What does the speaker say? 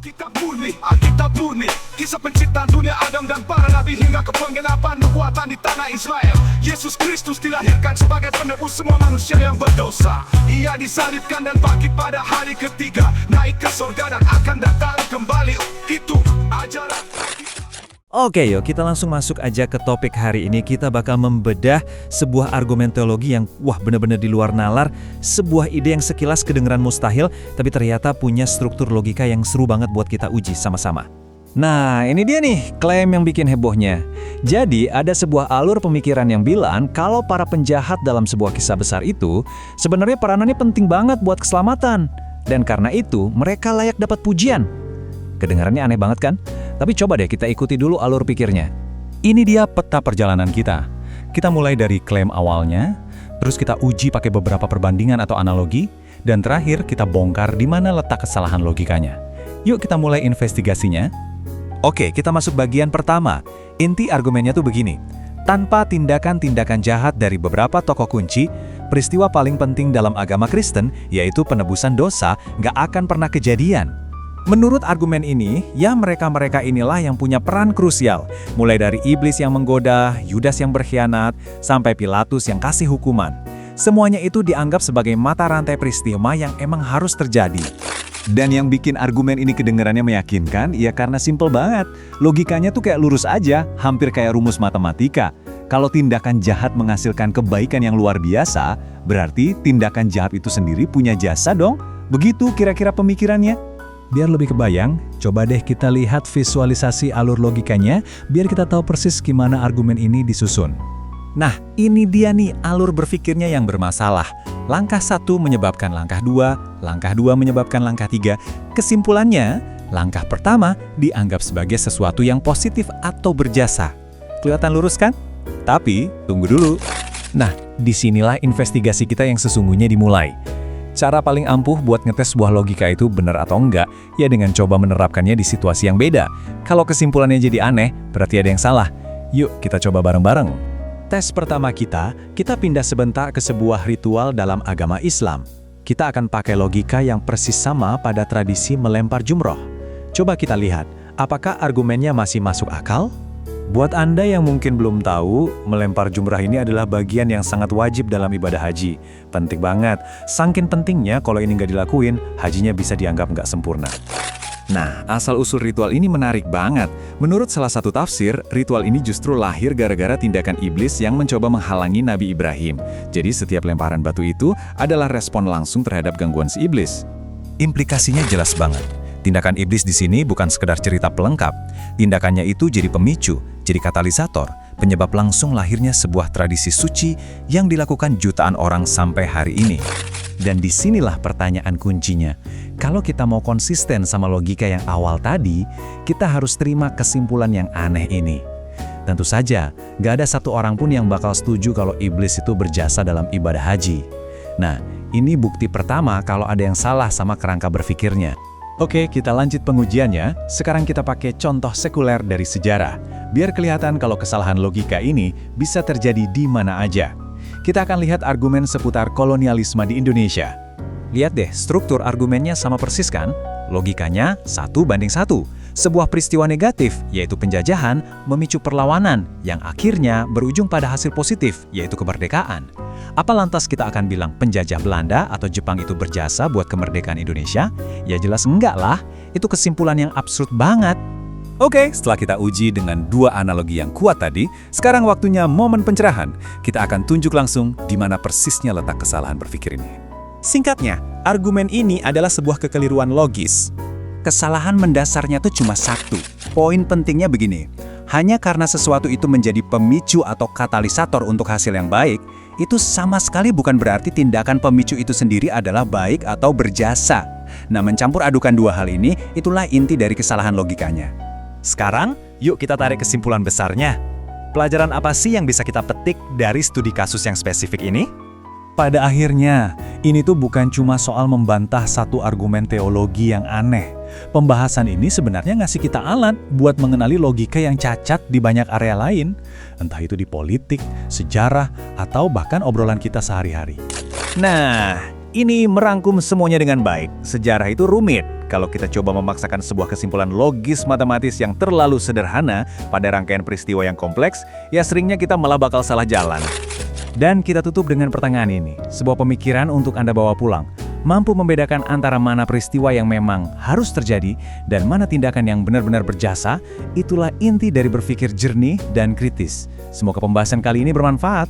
Alkitab murni, kisah penciptaan dunia Adam dan para nabi hingga ke penggenapan nubuatan di tanah Israel. Yesus Kristus dilahirkan sebagai penebus semua manusia yang berdosa. Ia disalibkan dan bangkit pada hari ketiga, naik ke surga dan akan datang kembali. Itu ajaran. Oke, yuk kita langsung masuk aja ke topik hari ini. Kita bakal membedah sebuah argumen teologi yang bener-bener di luar nalar. Sebuah ide yang sekilas kedengeran mustahil, tapi ternyata punya struktur logika yang seru banget buat kita uji sama-sama. Nah, ini dia nih klaim yang bikin hebohnya. Jadi, ada sebuah alur pemikiran yang bilang kalau para penjahat dalam sebuah kisah besar itu sebenarnya peranannya penting banget buat keselamatan. Dan karena itu, mereka layak dapat pujian. Kedengarannya aneh banget kan? Tapi coba deh kita ikuti dulu alur pikirnya. Ini dia peta perjalanan kita. Kita mulai dari klaim awalnya, terus kita uji pakai beberapa perbandingan atau analogi, dan terakhir kita bongkar di mana letak kesalahan logikanya. Yuk kita mulai investigasinya. Oke, kita masuk bagian pertama. Inti argumennya tuh begini. Tanpa tindakan-tindakan jahat dari beberapa tokoh kunci, peristiwa paling penting dalam agama Kristen, yaitu penebusan dosa, nggak akan pernah kejadian. Menurut argumen ini, ya mereka-mereka inilah yang punya peran krusial. Mulai dari iblis yang menggoda, Yudas yang berkhianat, sampai Pilatus yang kasih hukuman. Semuanya itu dianggap sebagai mata rantai peristiwa yang emang harus terjadi. Dan yang bikin argumen ini kedengarannya meyakinkan, ya karena simple banget. Logikanya tuh kayak lurus aja, hampir kayak rumus matematika. Kalau tindakan jahat menghasilkan kebaikan yang luar biasa, berarti tindakan jahat itu sendiri punya jasa dong? Begitu kira-kira pemikirannya? Biar lebih kebayang, coba deh kita lihat visualisasi alur logikanya, biar kita tahu persis gimana argumen ini disusun. Nah, ini dia nih alur berpikirnya yang bermasalah. Langkah 1 menyebabkan langkah 2, langkah 2 menyebabkan langkah 3. Kesimpulannya, langkah pertama dianggap sebagai sesuatu yang positif atau berjasa. Kelihatan lurus kan? Tapi, tunggu dulu. Nah, disinilah investigasi kita yang sesungguhnya dimulai. Cara paling ampuh buat ngetes sebuah logika itu benar atau enggak, ya dengan coba menerapkannya di situasi yang beda. Kalau kesimpulannya jadi aneh, berarti ada yang salah. Yuk, kita coba bareng-bareng. Tes pertama kita pindah sebentar ke sebuah ritual dalam agama Islam. Kita akan pakai logika yang persis sama pada tradisi melempar jumroh. Coba kita lihat, apakah argumennya masih masuk akal? Buat Anda yang mungkin belum tahu, melempar jumrah ini adalah bagian yang sangat wajib dalam ibadah haji. Penting banget, saking pentingnya kalau ini nggak dilakuin, hajinya bisa dianggap nggak sempurna. Nah, asal-usul ritual ini menarik banget. Menurut salah satu tafsir, ritual ini justru lahir gara-gara tindakan iblis yang mencoba menghalangi Nabi Ibrahim. Jadi setiap lemparan batu itu adalah respon langsung terhadap gangguan si iblis. Implikasinya jelas banget. Tindakan iblis di sini bukan sekedar cerita pelengkap. Tindakannya itu jadi pemicu, jadi katalisator, penyebab langsung lahirnya sebuah tradisi suci yang dilakukan jutaan orang sampai hari ini. Dan disinilah pertanyaan kuncinya. Kalau kita mau konsisten sama logika yang awal tadi, kita harus terima kesimpulan yang aneh ini. Tentu saja, gak ada satu orang pun yang bakal setuju kalau iblis itu berjasa dalam ibadah haji. Nah, ini bukti pertama kalau ada yang salah sama kerangka berpikirnya. Oke, kita lanjut pengujiannya. Sekarang kita pakai contoh sekuler dari sejarah. Biar kelihatan kalau kesalahan logika ini bisa terjadi di mana aja. Kita akan lihat argumen seputar kolonialisme di Indonesia. Lihat deh, struktur argumennya sama persis kan? Logikanya 1:1. Sebuah peristiwa negatif, yaitu penjajahan, memicu perlawanan, yang akhirnya berujung pada hasil positif, yaitu kemerdekaan. Apa lantas kita akan bilang penjajah Belanda atau Jepang itu berjasa buat kemerdekaan Indonesia? Ya jelas enggak lah, itu kesimpulan yang absurd banget. Oke, setelah kita uji dengan dua analogi yang kuat tadi, sekarang waktunya momen pencerahan. Kita akan tunjuk langsung di mana persisnya letak kesalahan berpikir ini. Singkatnya, argumen ini adalah sebuah kekeliruan logis. Kesalahan mendasarnya tuh cuma satu. Poin pentingnya begini, hanya karena sesuatu itu menjadi pemicu atau katalisator untuk hasil yang baik, itu sama sekali bukan berarti tindakan pemicu itu sendiri adalah baik atau berjasa. Nah, mencampur adukan dua hal ini, itulah inti dari kesalahan logikanya. Sekarang, yuk kita tarik kesimpulan besarnya. Pelajaran apa sih yang bisa kita petik dari studi kasus yang spesifik ini? Pada akhirnya, ini tuh bukan cuma soal membantah satu argumen teologi yang aneh. Pembahasan ini sebenarnya ngasih kita alat buat mengenali logika yang cacat di banyak area lain. Entah itu di politik, sejarah, atau bahkan obrolan kita sehari-hari. Nah, ini merangkum semuanya dengan baik. Sejarah itu rumit. kalau kita coba memaksakan sebuah kesimpulan logis matematis yang terlalu sederhana pada rangkaian peristiwa yang kompleks, ya seringnya kita malah bakal salah jalan. Dan kita tutup dengan pertanyaan ini, sebuah pemikiran untuk Anda bawa pulang. Mampu membedakan antara mana peristiwa yang memang harus terjadi dan mana tindakan yang benar-benar berjasa, itulah inti dari berpikir jernih dan kritis. Semoga pembahasan kali ini bermanfaat.